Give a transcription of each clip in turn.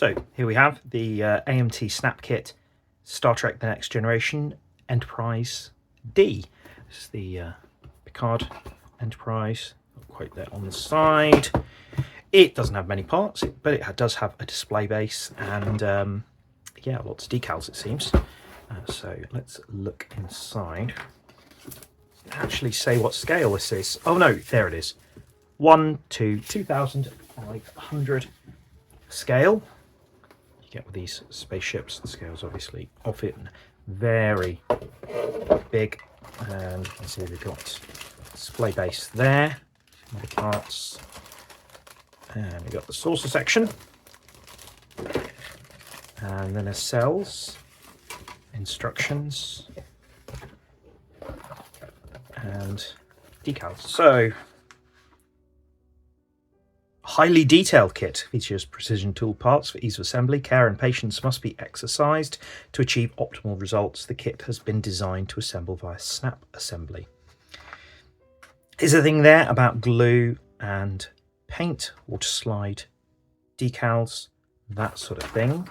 So here we have the AMT Snap Kit Star Trek The Next Generation Enterprise D. This is the Picard Enterprise, not quite there on the side. It doesn't have many parts, but it does have a display base and yeah, lots of decals it seems. So let's look inside. Actually say what scale this is. Oh no, there it is. 1 to 2500 scale. You get with these spaceships, the scale's obviously often very big, and you can see we've got display base there, other parts, and we've got the saucer section, and then a cells, instructions, and decals. So highly detailed kit features precision tool parts for ease of assembly. Care and patience must be exercised to achieve optimal results. The kit has been designed to assemble via snap assembly. Is a thing there about glue and paint, water slide, decals, that sort of thing.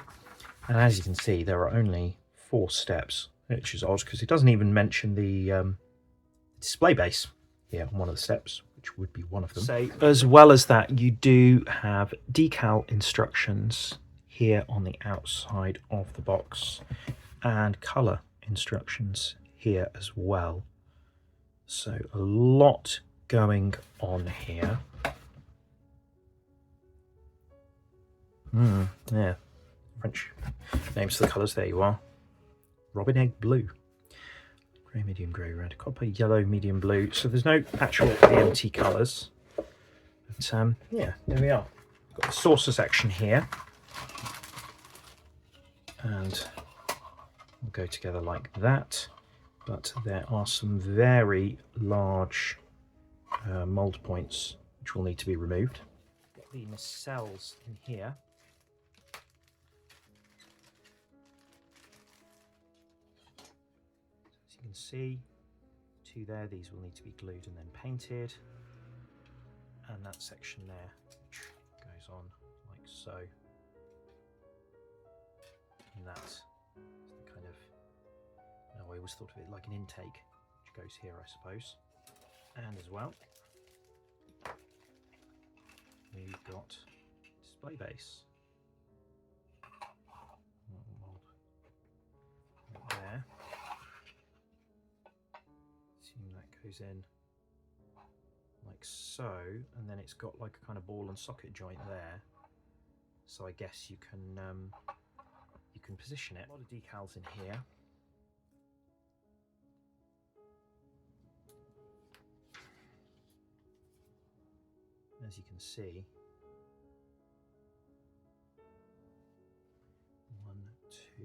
And as you can see, there are only 4 steps, which is odd because it doesn't even mention the display base here on one of the steps, which would be one of them. So, as well as that, you do have decal instructions here on the outside of the box and color instructions here as well. So a lot going on here. Yeah, French names for the colors. There you are. Robin egg blue, grey, medium grey, red, copper, yellow, medium blue. So there's no actual AMT colours, but yeah, there we are. Got the saucer section here, and we'll go together like that. But there are some very large mould points which will need to be removed. Got the nacelles in here. As you can see, 2 there, these will need to be glued and then painted. And that section there, which goes on like so. And that's the kind of, I always thought of it like an intake, which goes here, I suppose. And as well, we've got display base. Right there. Assume that goes in like so, and then it's got like a kind of ball and socket joint there. So I guess you can position it. A lot of decals in here. As you can see, 1, 2,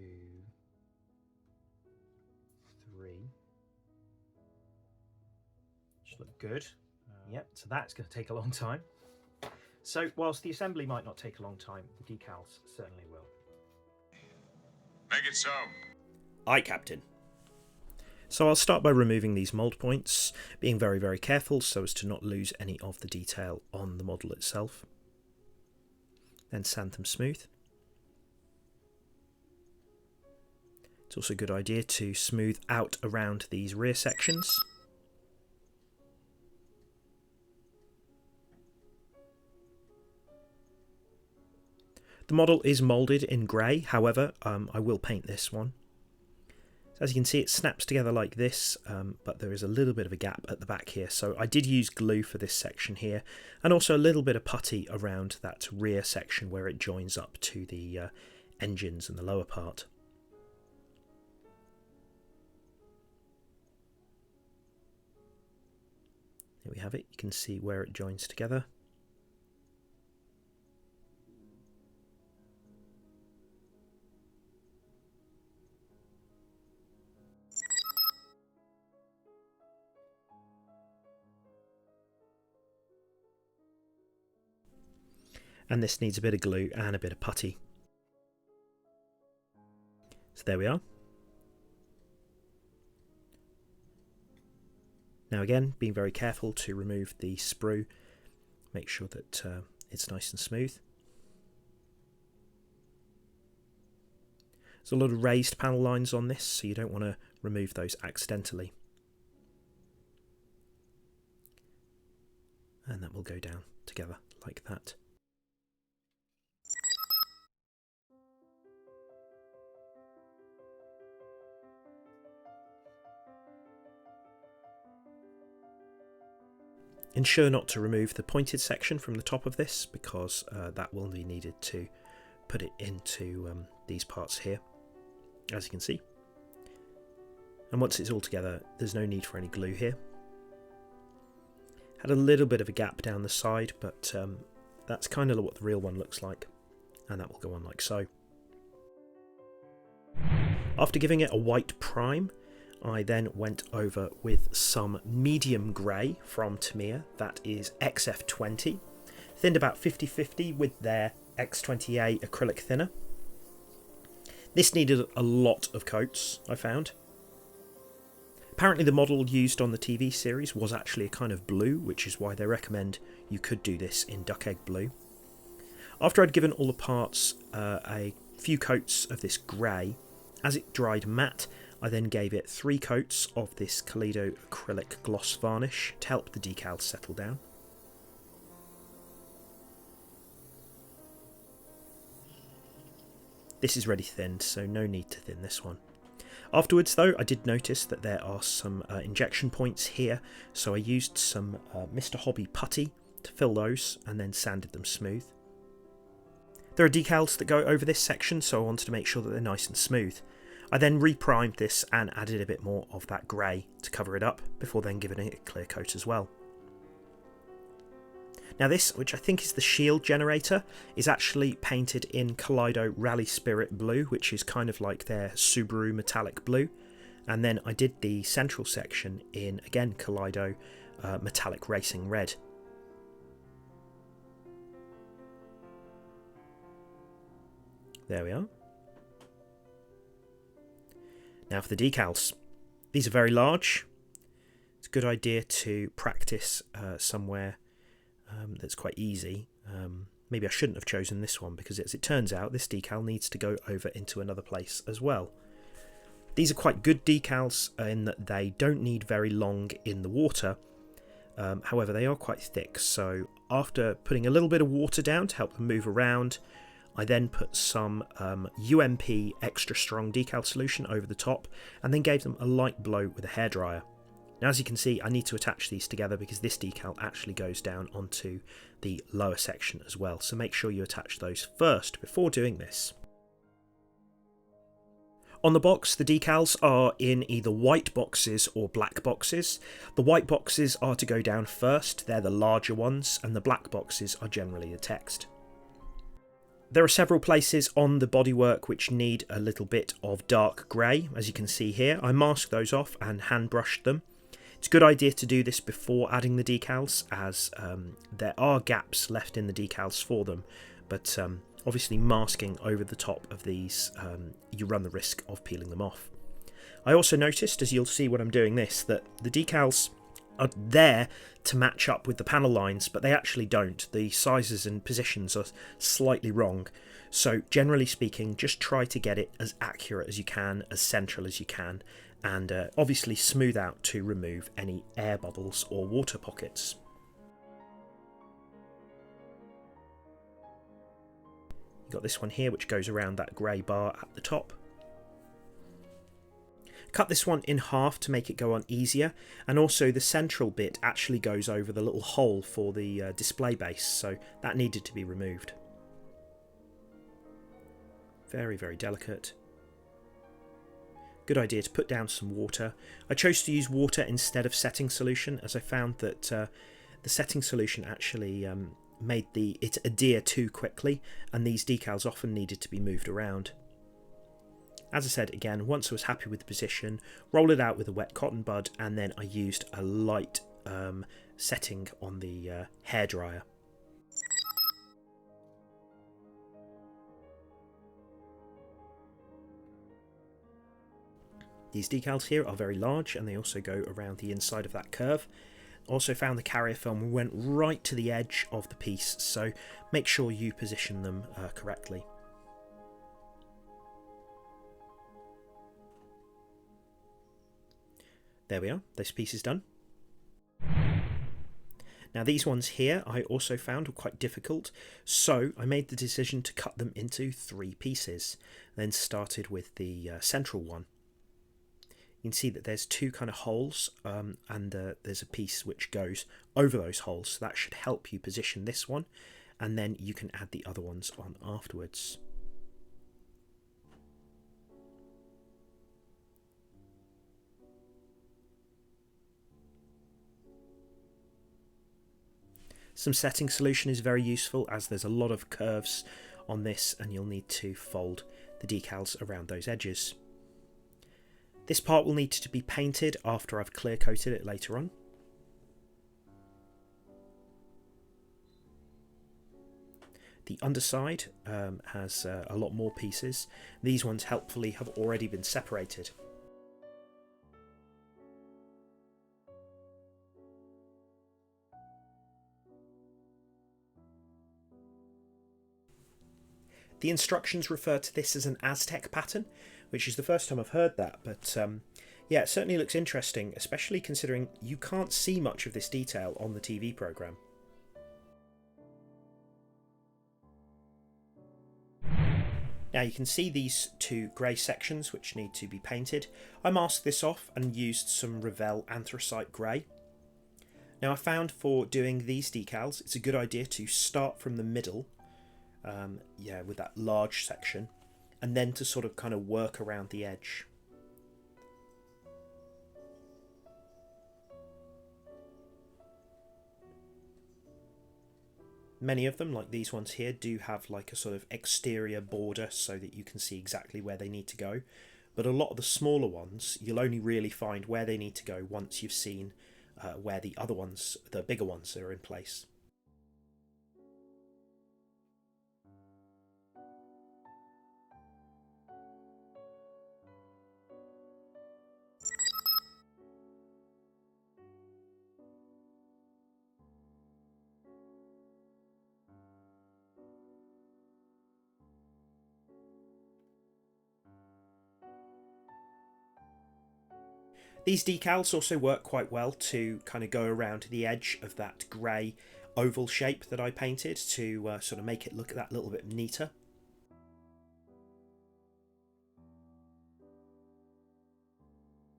3. Should look good. Yep, so that's going to take a long time. So whilst the assembly might not take a long time, the decals certainly will. Make it so. Aye, Captain. So I'll start by removing these mould points, being very, very careful so as to not lose any of the detail on the model itself. Then sand them smooth. It's also a good idea to smooth out around these rear sections. The model is moulded in grey, however, I will paint this one. So as you can see, it snaps together like this, but there is a little bit of a gap at the back here. So I did use glue for this section here, and also a little bit of putty around that rear section where it joins up to the engines and the lower part. Here we have it, you can see where it joins together. And this needs a bit of glue and a bit of putty. So there we are. Now again, being very careful to remove the sprue, make sure that it's nice and smooth. There's a lot of raised panel lines on this, so you don't want to remove those accidentally. And that will go down together like that. Ensure not to remove the pointed section from the top of this, because that will be needed to put it into these parts here, as you can see. And once it's all together, there's no need for any glue here. Had a little bit of a gap down the side, but that's kind of what the real one looks like, and that will go on like so. After giving it a white prime, I then went over with some medium grey from Tamiya, that is XF20, thinned about 50-50 with their X20A acrylic thinner. This needed a lot of coats, I found. Apparently the model used on the TV series was actually a kind of blue, which is why they recommend you could do this in duck egg blue. After I'd given all the parts a few coats of this grey, as it dried matte, I then gave it 3 coats of this Kaleido acrylic gloss varnish to help the decals settle down. This is ready thinned, so no need to thin this one. Afterwards though, I did notice that there are some injection points here, so I used some Mr. Hobby putty to fill those and then sanded them smooth. There are decals that go over this section, so I wanted to make sure that they're nice and smooth. I then reprimed this and added a bit more of that grey to cover it up, before then giving it a clear coat as well. Now this, which I think is the shield generator, is actually painted in Kaleido Rally Spirit Blue, which is kind of like their Subaru metallic blue. And then I did the central section in, again, Kaleido Metallic Racing Red. There we are. Now for the decals. These are very large. It's a good idea to practice somewhere that's quite easy. Maybe I shouldn't have chosen this one, because as it turns out this decal needs to go over into another place as well. These are quite good decals in that they don't need very long in the water. However, they are quite thick, so after putting a little bit of water down to help them move around, I then put some UMP extra strong decal solution over the top and then gave them a light blow with a hairdryer. Now as you can see, I need to attach these together because this decal actually goes down onto the lower section as well, so make sure you attach those first before doing this. On the box, the decals are in either white boxes or black boxes. The white boxes are to go down first, they're the larger ones, and the black boxes are generally the text. There are several places on the bodywork which need a little bit of dark grey, as you can see here. I masked those off and hand brushed them. It's a good idea to do this before adding the decals, as there are gaps left in the decals for them, but obviously masking over the top of these, you run the risk of peeling them off. I also noticed, as you'll see when I'm doing this, that the decals are there to match up with the panel lines, but they actually don't. The sizes and positions are slightly wrong, so generally speaking, just try to get it as accurate as you can, as central as you can, and obviously smooth out to remove any air bubbles or water pockets. You've got this one here which goes around that grey bar at the top. Cut this one in half to make it go on easier, and also the central bit actually goes over the little hole for the display base, so that needed to be removed. Very, very delicate. Good idea to put down some water. I chose to use water instead of setting solution, as I found that the setting solution actually made it adhere too quickly, and these decals often needed to be moved around. As I said again, once I was happy with the position, roll it out with a wet cotton bud, and then I used a light setting on the hairdryer. These decals here are very large, and they also go around the inside of that curve. Also found the carrier film went right to the edge of the piece, so make sure you position them correctly. There we are, this piece is done. Now these ones here I also found were quite difficult, so I made the decision to cut them into 3 pieces, then started with the central one. You can see that there's 2 kind of holes, and there's a piece which goes over those holes, so that should help you position this one, and then you can add the other ones on afterwards. Some setting solution is very useful, as there's a lot of curves on this and you'll need to fold the decals around those edges. This part will need to be painted after I've clear coated it later on. The underside has a lot more pieces. These ones helpfully have already been separated. The instructions refer to this as an Aztec pattern, which is the first time I've heard that, but yeah, it certainly looks interesting, especially considering you can't see much of this detail on the TV programme. Now you can see these 2 grey sections which need to be painted. I masked this off and used some Revell anthracite grey. Now I found for doing these decals it's a good idea to start from the middle, yeah, with that large section, and then to sort of kind of work around the edge. Many of them, like these ones here, do have like a sort of exterior border so that you can see exactly where they need to go, but a lot of the smaller ones you'll only really find where they need to go once you've seen where the other ones, the bigger ones, are in place. These decals also work quite well to kind of go around the edge of that grey oval shape that I painted to sort of make it look that little bit neater.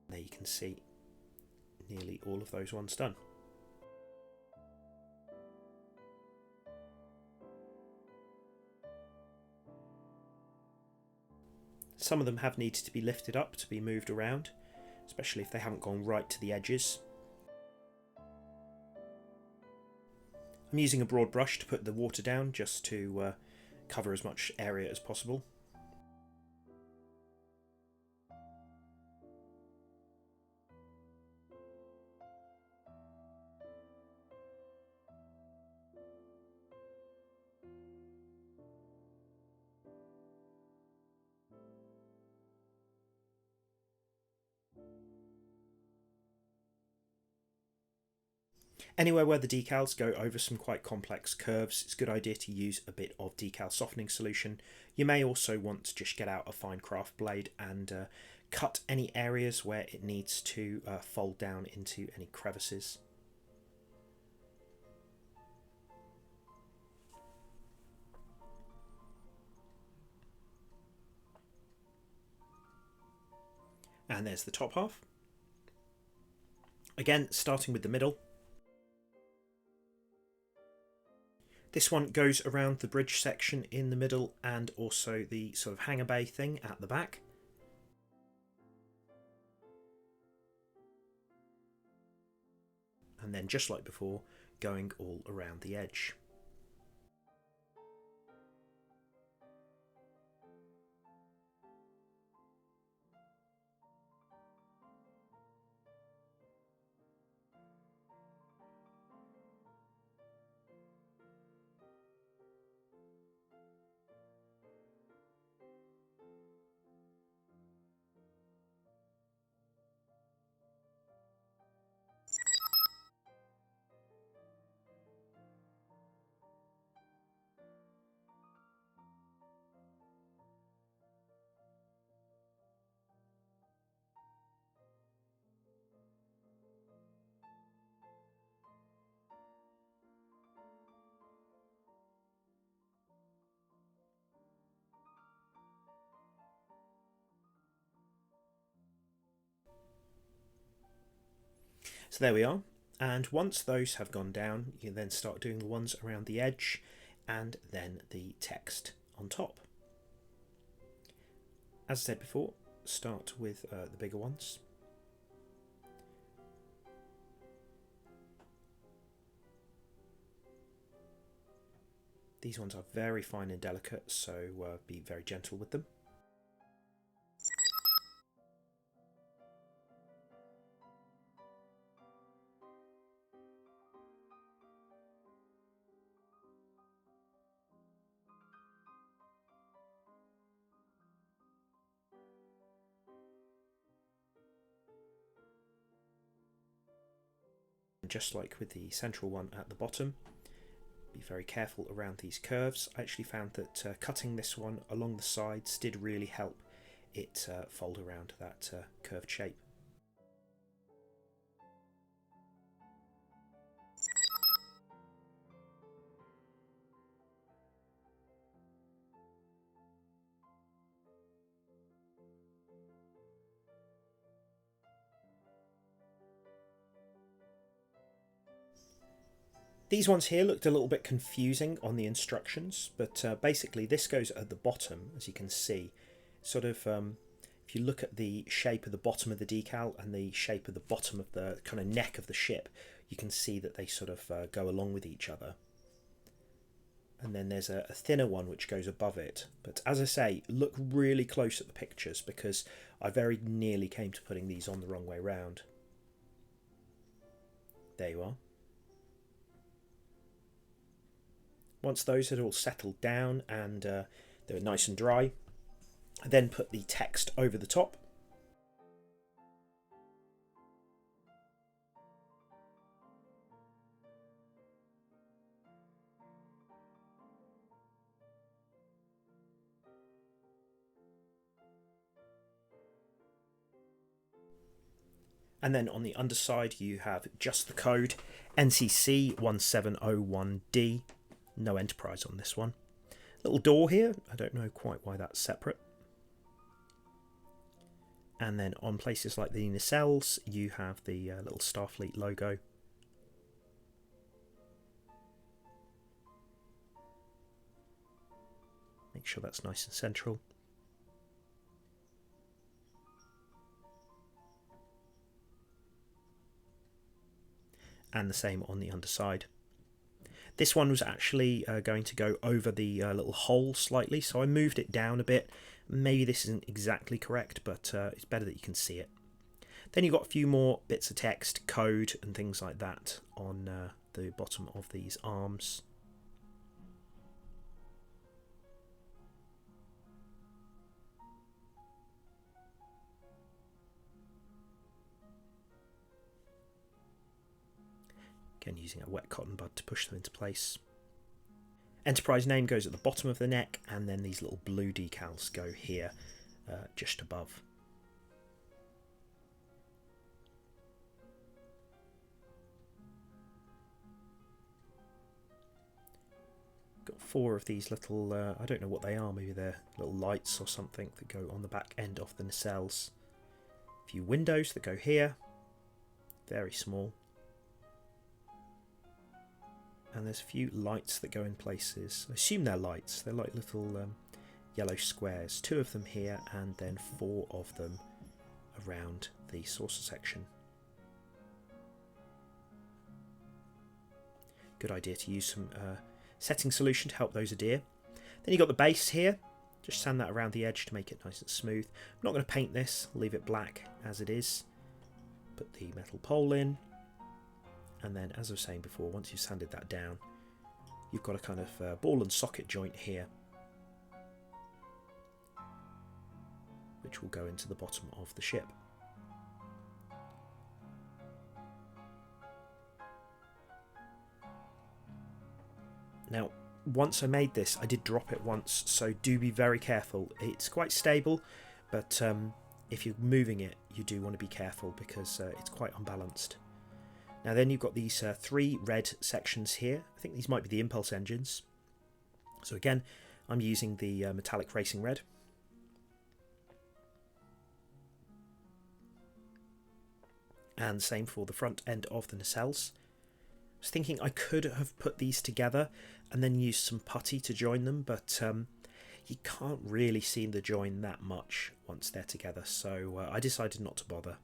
There you can see nearly all of those ones done. Some of them have needed to be lifted up to be moved around, especially if they haven't gone right to the edges. I'm using a broad brush to put the water down just to cover as much area as possible. Anywhere where the decals go over some quite complex curves, it's a good idea to use a bit of decal softening solution. You may also want to just get out a fine craft blade and cut any areas where it needs to fold down into any crevices. And there's the top half. Again, starting with the middle. This one goes around the bridge section in the middle and also the sort of hangar bay thing at the back. And then, just like before, going all around the edge. So there we are. And once those have gone down, you can then start doing the ones around the edge and then the text on top. As I said before, start with the bigger ones. These ones are very fine and delicate, so be very gentle with them. Just like with the central one at the bottom, be very careful around these curves. I actually found that cutting this one along the sides did really help it fold around that curved shape. These ones here looked a little bit confusing on the instructions, but basically this goes at the bottom, as you can see. Sort of, if you look at the shape of the bottom of the decal and the shape of the bottom of the kind of neck of the ship, you can see that they sort of go along with each other. And then there's a thinner one which goes above it. But as I say, look really close at the pictures because I very nearly came to putting these on the wrong way round. There you are. Once those had all settled down and they were nice and dry, I then put the text over the top. And then on the underside you have just the code NCC-1701-D. No Enterprise on this one. Little door here, I don't know quite why that's separate. And then on places like the nacelles, you have the little Starfleet logo. Make sure that's nice and central. And the same on the underside. This one was actually going to go over the little hole slightly, so I moved it down a bit. Maybe this isn't exactly correct, but it's better that you can see it. Then you've got a few more bits of text, code and things like that on the bottom of these arms. Again, using a wet cotton bud to push them into place. Enterprise name goes at the bottom of the neck, and then these little blue decals go here, just above. Got 4 of these little, I don't know what they are, maybe they're little lights or something that go on the back end of the nacelles. A few windows that go here, very small. And there's a few lights that go in places. I assume they're lights. They're like little yellow squares. 2 of them here and then 4 of them around the saucer section. Good idea to use some setting solution to help those adhere. Then you've got the base here. Just sand that around the edge to make it nice and smooth. I'm not going to paint this. Leave it black as it is. Put the metal pole in. And then, as I was saying before, once you've sanded that down, you've got a kind of ball and socket joint here, which will go into the bottom of the ship. Now, once I made this, I did drop it once, so do be very careful. It's quite stable, but if you're moving it, you do want to be careful because it's quite unbalanced. Now then you've got these 3 red sections here. I think these might be the impulse engines. So again, I'm using the metallic racing red. and same for the front end of the nacelles. I was thinking I could have put these together and then used some putty to join them, but you can't really see the join that much once they're together, so I decided not to bother.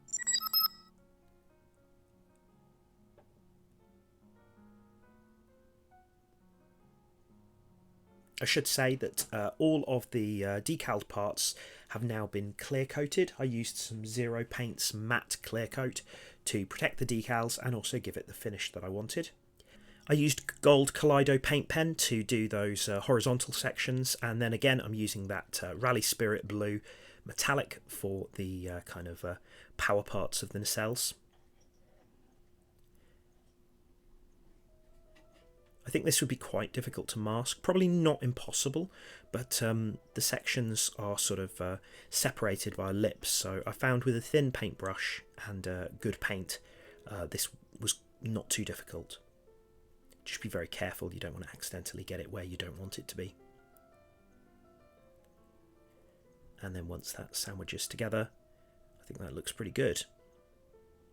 I should say that all of the decaled parts have now been clear coated. I used some Zero Paint's matte clear coat to protect the decals and also give it the finish that I wanted. I used gold Kaleido paint pen to do those horizontal sections, and then again I'm using that Rally Spirit blue metallic for the kind of power parts of the nacelles. I think this would be quite difficult to mask, probably not impossible, but the sections are sort of separated by lips, so I found with a thin paintbrush and good paint this was not too difficult. Just be very careful, you don't want to accidentally get it where you don't want it to be. And then once that sandwiches together, I think that looks pretty good.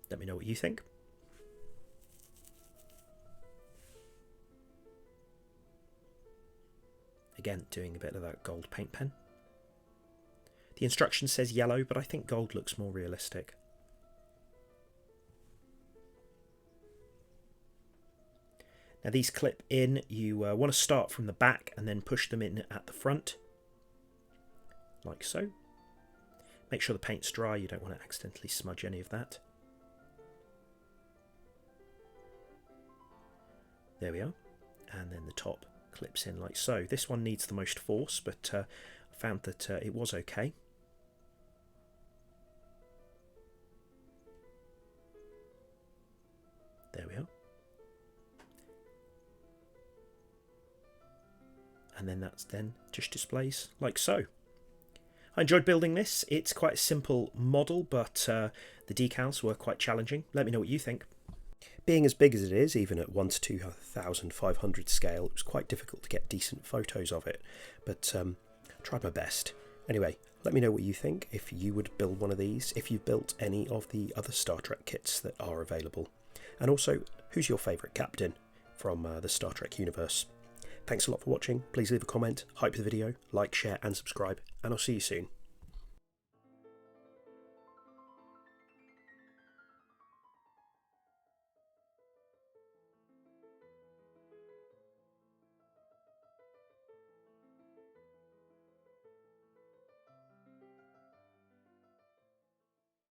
Let me know what you think. Again, doing a bit of that gold paint pen. The instruction says yellow, but I think gold looks more realistic. Now these clip in, you want to start from the back and then push them in at the front, like so. Make sure the paint's dry, you don't want to accidentally smudge any of that. There we are, and then the top clips in like so. This one needs the most force, but I found that it was okay. There we are. And then that's then just displays like so. I enjoyed building this. It's quite a simple model, but the decals were quite challenging. Let me know what you think. Being as big as it is, even at 1 to 2500 scale, it was quite difficult to get decent photos of it, but tried my best. Anyway, let me know what you think, if you would build one of these, if you've built any of the other Star Trek kits that are available, and also, who's your favourite captain from the Star Trek universe. Thanks a lot for watching. Please leave a comment, hype the video, like, share and subscribe, and I'll see you soon.